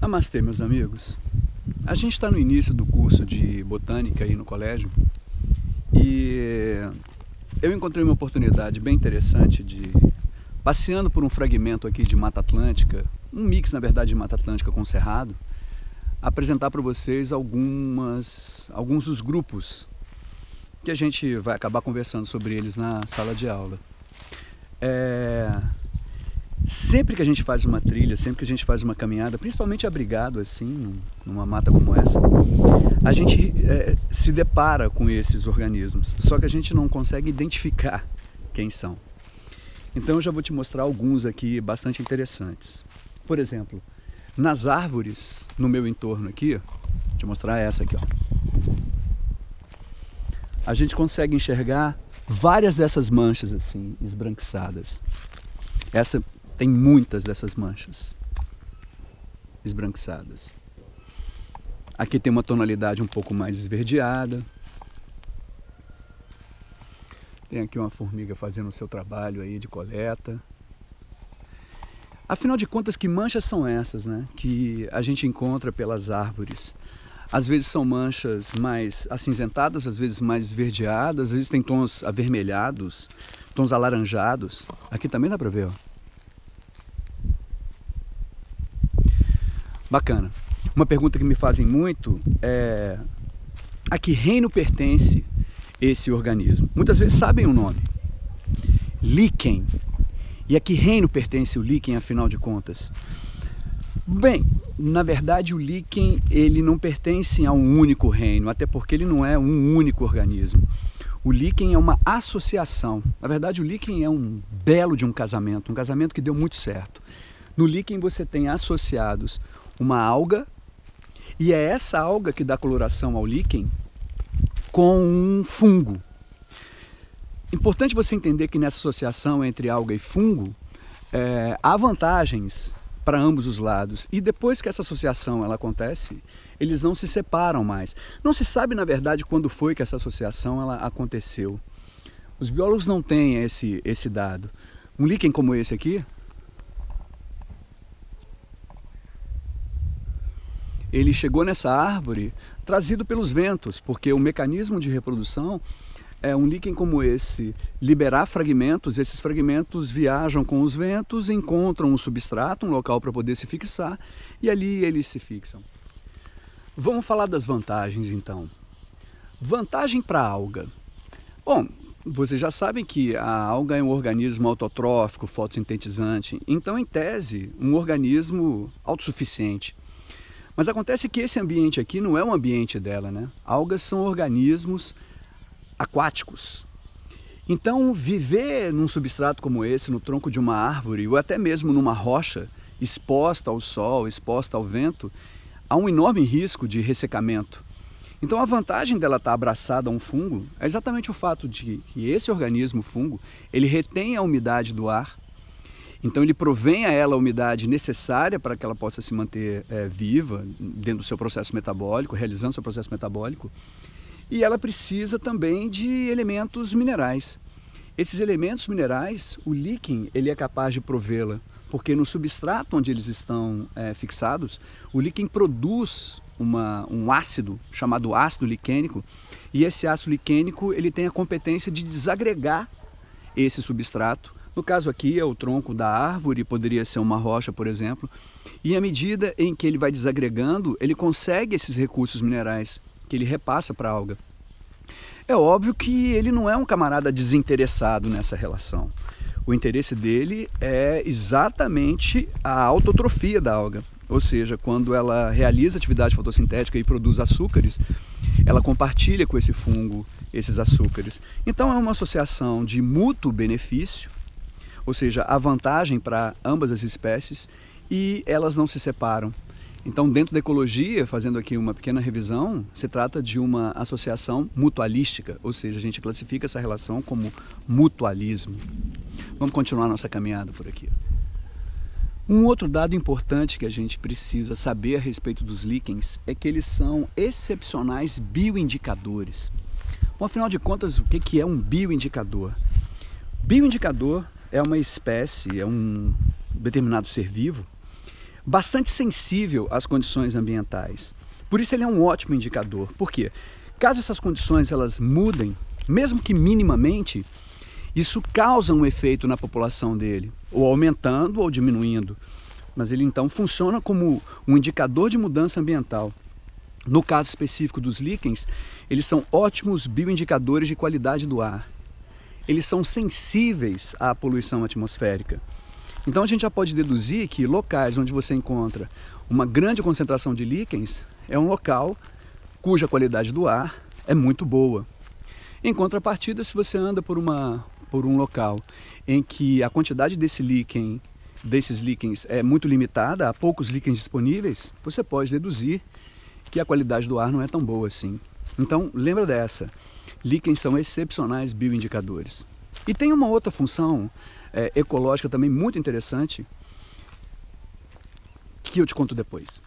Namastê, meus amigos. A gente está no início do curso de botânica aí no colégio e eu encontrei uma oportunidade bem interessante de, passeando por um fragmento aqui de Mata Atlântica, um mix na verdade de Mata Atlântica com Cerrado, apresentar para vocês alguns dos grupos que a gente vai acabar conversando sobre eles na sala de aula. Sempre que a gente faz uma trilha, sempre que a gente faz uma caminhada, principalmente abrigado assim, numa mata como essa, a gente se depara com esses organismos, só que a gente não consegue identificar quem são. Então eu já vou te mostrar alguns aqui bastante interessantes. Por exemplo, nas árvores no meu entorno aqui, vou te mostrar essa aqui, ó. A gente consegue enxergar várias dessas manchas assim, esbranquiçadas. Essa tem muitas dessas manchas esbranquiçadas. Aqui tem uma tonalidade um pouco mais esverdeada. Tem aqui uma formiga fazendo o seu trabalho aí de coleta. Afinal de contas, que manchas são essas, né? Que a gente encontra pelas árvores? Às vezes são manchas mais acinzentadas, às vezes mais esverdeadas, às vezes tem tons avermelhados, tons alaranjados. Aqui também dá para ver, ó. Bacana. Uma pergunta que me fazem muito é: a que reino pertence esse organismo? Muitas vezes sabem o nome. Líquen. E a que reino pertence o líquen, afinal de contas? Bem, na verdade o líquen ele não pertence a um único reino, até porque ele não é um único organismo. O líquen é uma associação. Na verdade o líquen é um belo de um casamento que deu muito certo. No líquen você tem associados uma alga, e é essa alga que dá coloração ao líquen com um fungo. Importante você entender que nessa associação entre alga e fungo há vantagens para ambos os lados, e depois que essa associação ela acontece, eles não se separam mais. Não se sabe na verdade quando foi que essa associação ela aconteceu. Os biólogos não têm esse dado. Um líquen como esse aqui, ele chegou nessa árvore trazido pelos ventos, porque o mecanismo de reprodução é um líquen como esse liberar fragmentos, esses fragmentos viajam com os ventos, encontram um substrato, um local para poder se fixar, e ali eles se fixam. Vamos falar das vantagens então. Vantagem para a alga. Bom, vocês já sabem que a alga é um organismo autotrófico, fotossintetizante, então em tese um organismo autossuficiente. Mas acontece que esse ambiente aqui não é um ambiente dela, né? Algas são organismos aquáticos. Então, viver num substrato como esse, no tronco de uma árvore, ou até mesmo numa rocha, exposta ao sol, exposta ao vento, há um enorme risco de ressecamento. Então, a vantagem dela estar abraçada a um fungo é exatamente o fato de que esse organismo, fungo, ele retém a umidade do ar. Então ele provém a ela a umidade necessária para que ela possa se manter viva dentro do seu processo metabólico, realizando seu processo metabólico. E ela precisa também de elementos minerais. Esses elementos minerais, o líquen ele é capaz de provê-la, porque no substrato onde eles estão fixados, o líquen produz um ácido chamado ácido liquênico, e esse ácido liquênico ele tem a competência de desagregar esse substrato. No caso aqui é o tronco da árvore, poderia ser uma rocha, por exemplo, e à medida em que ele vai desagregando, ele consegue esses recursos minerais que ele repassa para a alga. É óbvio que ele não é um camarada desinteressado nessa relação. O interesse dele é exatamente a autotrofia da alga, ou seja, quando ela realiza atividade fotossintética e produz açúcares, ela compartilha com esse fungo esses açúcares. Então é uma associação de mútuo benefício, ou seja, a vantagem para ambas as espécies, e elas não se separam. Então, dentro da ecologia, fazendo aqui uma pequena revisão, se trata de uma associação mutualística, ou seja, a gente classifica essa relação como mutualismo. Vamos continuar nossa caminhada por aqui. Um outro dado importante que a gente precisa saber a respeito dos líquens é que eles são excepcionais bioindicadores. Bom, afinal de contas, o que é um bioindicador? Bioindicador é uma espécie, é um determinado ser vivo, bastante sensível às condições ambientais. Por isso ele é um ótimo indicador. Por quê? Caso essas condições elas mudem, mesmo que minimamente, isso causa um efeito na população dele, ou aumentando ou diminuindo. Mas ele então funciona como um indicador de mudança ambiental. No caso específico dos líquens, eles são ótimos bioindicadores de qualidade do ar. Eles são sensíveis à poluição atmosférica. Então a gente já pode deduzir que locais onde você encontra uma grande concentração de líquens é um local cuja qualidade do ar é muito boa. Em contrapartida, se você anda por um local em que a quantidade desses líquens é muito limitada, há poucos líquens disponíveis, você pode deduzir que a qualidade do ar não é tão boa assim. Então, lembra dessa. Líquens são excepcionais bioindicadores. E tem uma outra função ecológica também muito interessante, que eu te conto depois.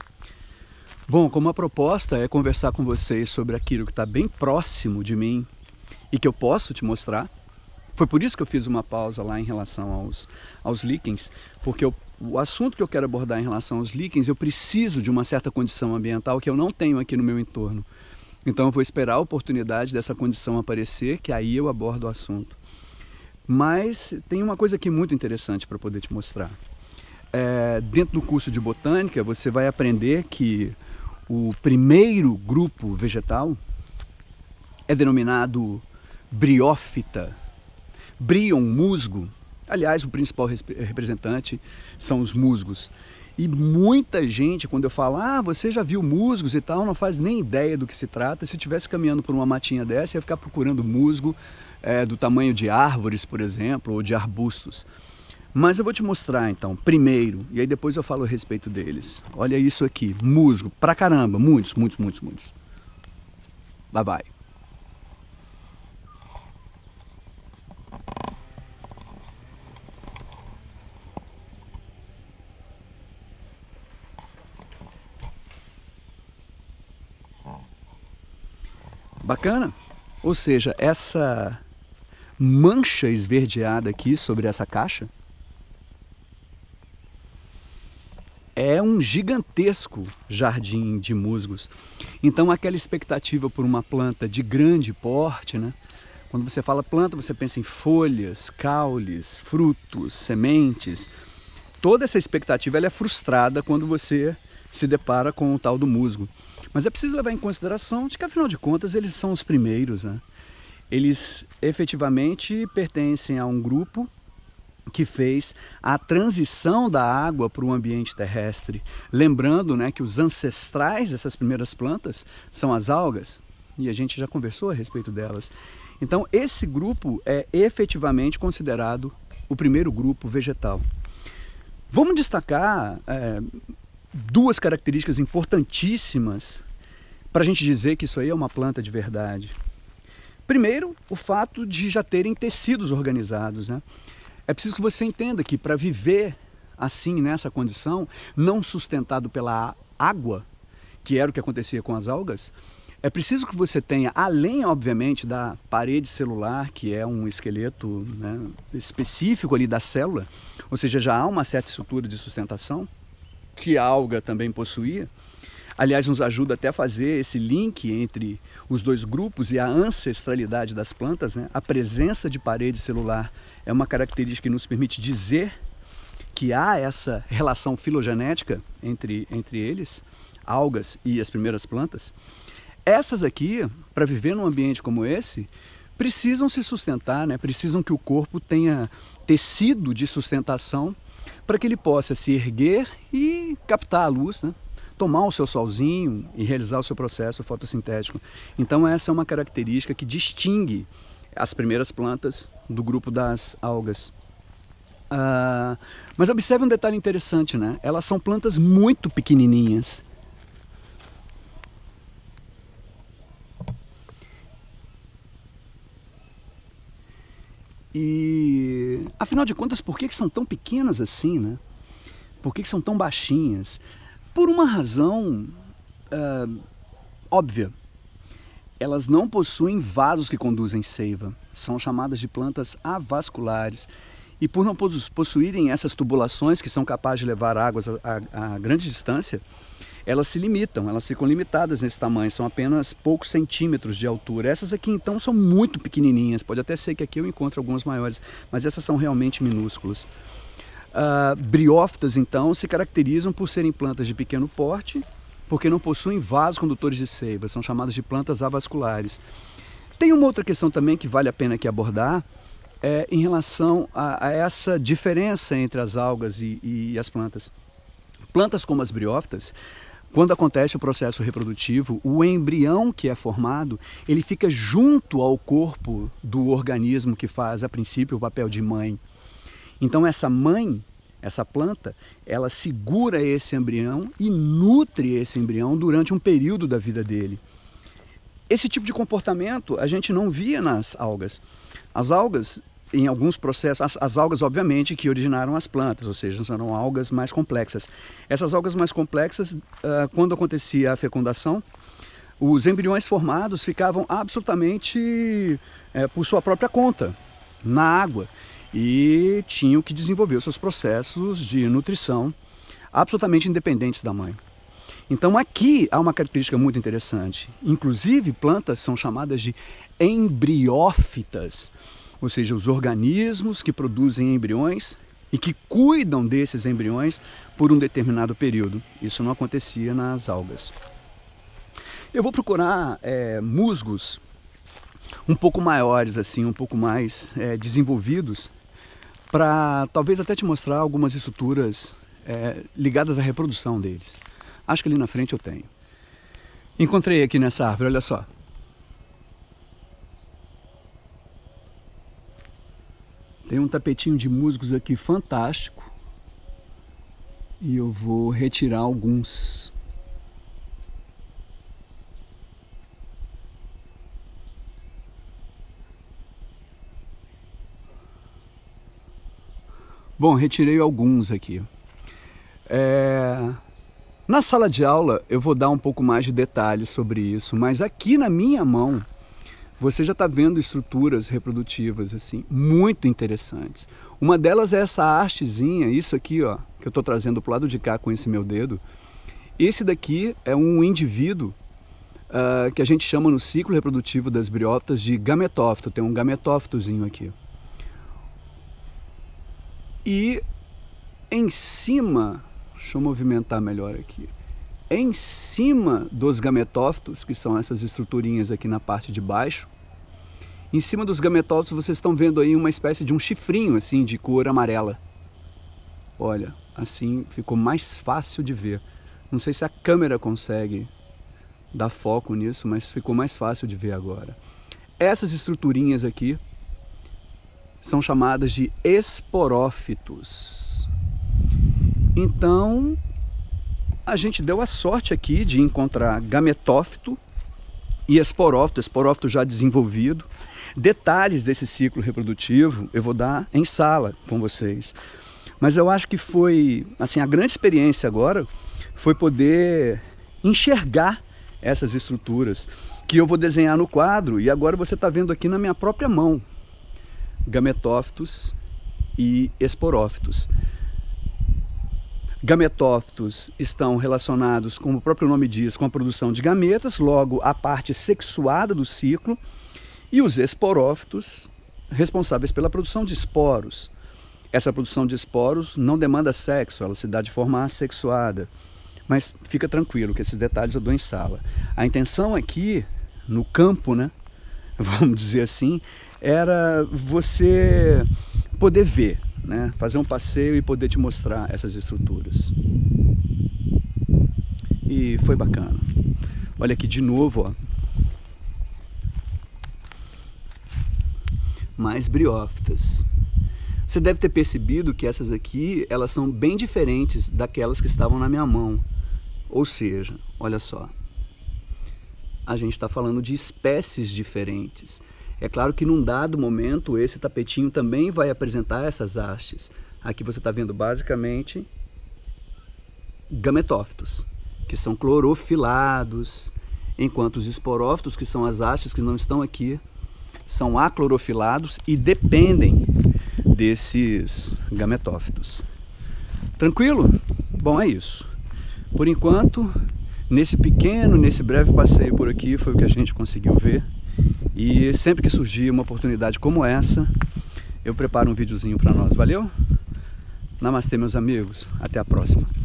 Bom, como a proposta é conversar com vocês sobre aquilo que está bem próximo de mim e que eu posso te mostrar, foi por isso que eu fiz uma pausa lá em relação aos líquens, porque o assunto que eu quero abordar em relação aos líquens, eu preciso de uma certa condição ambiental que eu não tenho aqui no meu entorno. Então eu vou esperar a oportunidade dessa condição aparecer, que aí eu abordo o assunto. Mas tem uma coisa aqui muito interessante para poder te mostrar. Dentro do curso de botânica, você vai aprender que o primeiro grupo vegetal é denominado briófita, brion, musgo. Aliás, o principal representante são os musgos. E muita gente, quando eu falo, você já viu musgos e tal, não faz nem ideia do que se trata. Se estivesse caminhando por uma matinha dessa, ia ficar procurando musgo do tamanho de árvores, por exemplo, ou de arbustos. Mas eu vou te mostrar então, primeiro, e aí depois eu falo a respeito deles. Olha isso aqui, musgo, pra caramba, muitos. Lá vai. Bacana? Ou seja, essa mancha esverdeada aqui sobre essa caixa é um gigantesco jardim de musgos. Então aquela expectativa por uma planta de grande porte, né? Quando você fala planta, você pensa em folhas, caules, frutos, sementes. Toda essa expectativa ela é frustrada quando você se depara com o tal do musgo. Mas é preciso levar em consideração de que, afinal de contas, eles são os primeiros, né? Eles efetivamente pertencem a um grupo que fez a transição da água para o ambiente terrestre. Lembrando, né, que os ancestrais dessas primeiras plantas são as algas, e a gente já conversou a respeito delas. Então, esse grupo é efetivamente considerado o primeiro grupo vegetal. Vamos destacar duas características importantíssimas para a gente dizer que isso aí é uma planta de verdade. Primeiro, o fato de já terem tecidos organizados, né? É preciso que você entenda que para viver assim, nessa condição, não sustentado pela água, que era o que acontecia com as algas, é preciso que você tenha, além, obviamente, da parede celular, que é um esqueleto, né, específico ali da célula, ou seja, já há uma certa estrutura de sustentação, que a alga também possuía. Aliás, nos ajuda até a fazer esse link entre os dois grupos e a ancestralidade das plantas, né? A presença de parede celular é uma característica que nos permite dizer que há essa relação filogenética entre eles, algas e as primeiras plantas. Essas aqui, para viver num ambiente como esse, precisam se sustentar, né? Precisam que o corpo tenha tecido de sustentação para que ele possa se erguer e captar a luz, né? Tomar o seu solzinho e realizar o seu processo fotossintético. Então essa é uma característica que distingue as primeiras plantas do grupo das algas. Mas observe um detalhe interessante, né? Elas são plantas muito pequenininhas. E, afinal de contas, por que são tão pequenas assim, né? Por que são tão baixinhas? Por uma razão óbvia. Elas não possuem vasos que conduzem seiva. São chamadas de plantas avasculares. E por não possuírem essas tubulações que são capazes de levar águas a grande distância, elas se limitam, elas ficam limitadas nesse tamanho, são apenas poucos centímetros de altura. Essas aqui então são muito pequenininhas, pode até ser que aqui eu encontre algumas maiores, mas essas são realmente minúsculas. Briófitas então se caracterizam por serem plantas de pequeno porte, porque não possuem vasos condutores de seiva, são chamadas de plantas avasculares. Tem uma outra questão também que vale a pena aqui abordar, em relação a essa diferença entre as algas e as plantas. Plantas como as briófitas, quando acontece o processo reprodutivo, o embrião que é formado, ele fica junto ao corpo do organismo que faz, a princípio, o papel de mãe. Então essa mãe, essa planta, ela segura esse embrião e nutre esse embrião durante um período da vida dele. Esse tipo de comportamento a gente não via nas algas. As algas, em alguns processos, as algas obviamente que originaram as plantas, ou seja, são algas mais complexas. Essas algas mais complexas, quando acontecia a fecundação, os embriões formados ficavam absolutamente por sua própria conta, na água, e tinham que desenvolver os seus processos de nutrição absolutamente independentes da mãe. Então aqui há uma característica muito interessante. Inclusive, plantas são chamadas de embriófitas, ou seja, os organismos que produzem embriões e que cuidam desses embriões por um determinado período. Isso não acontecia nas algas. Eu vou procurar musgos um pouco maiores, assim, um pouco mais desenvolvidos, para talvez até te mostrar algumas estruturas ligadas à reprodução deles. Acho que ali na frente eu tenho. Encontrei aqui nessa árvore, olha só. Tem um tapetinho de musgos aqui fantástico. E eu vou retirar alguns. Bom, retirei alguns aqui. Na sala de aula eu vou dar um pouco mais de detalhes sobre isso, mas aqui na minha mão você já está vendo estruturas reprodutivas assim muito interessantes. Uma delas é essa hastezinha, isso aqui ó, que eu estou trazendo para o lado de cá com esse meu dedo. Esse daqui é um indivíduo que a gente chama no ciclo reprodutivo das briófitas de gametófito, tem um gametófitozinho aqui. E em cima, deixa eu movimentar melhor aqui, em cima dos gametófitos, que são essas estruturinhas aqui na parte de baixo, em cima dos gametófitos vocês estão vendo aí uma espécie de um chifrinho assim de cor amarela. Olha, assim ficou mais fácil de ver. Não sei se a câmera consegue dar foco nisso, mas ficou mais fácil de ver agora. Essas estruturinhas aqui são chamadas de esporófitos. Então, a gente deu a sorte aqui de encontrar gametófito e esporófito, esporófito já desenvolvido. Detalhes desse ciclo reprodutivo eu vou dar em sala com vocês. Mas eu acho que foi, assim, a grande experiência agora foi poder enxergar essas estruturas que eu vou desenhar no quadro e agora você está vendo aqui na minha própria mão. Gametófitos e esporófitos. Gametófitos estão relacionados, como o próprio nome diz, com a produção de gametas, logo a parte sexuada do ciclo, e os esporófitos responsáveis pela produção de esporos. Essa produção de esporos não demanda sexo, ela se dá de forma assexuada. Mas fica tranquilo que esses detalhes eu dou em sala. A intenção aqui, no campo, né, vamos dizer assim, era você poder ver, né, fazer um passeio e poder te mostrar essas estruturas. E foi bacana. Olha aqui de novo, ó. Mais briófitas. Você deve ter percebido que essas aqui, elas são bem diferentes daquelas que estavam na minha mão. Ou seja, olha só, a gente está falando de espécies diferentes. É claro que num dado momento esse tapetinho também vai apresentar essas hastes. Aqui você está vendo basicamente gametófitos, que são clorofilados, enquanto os esporófitos, que são as hastes que não estão aqui, são aclorofilados e dependem desses gametófitos. Tranquilo? Bom, é isso. Por enquanto, nesse breve passeio por aqui foi o que a gente conseguiu ver. E sempre que surgir uma oportunidade como essa, eu preparo um videozinho para nós. Valeu? Namastê, meus amigos. Até a próxima.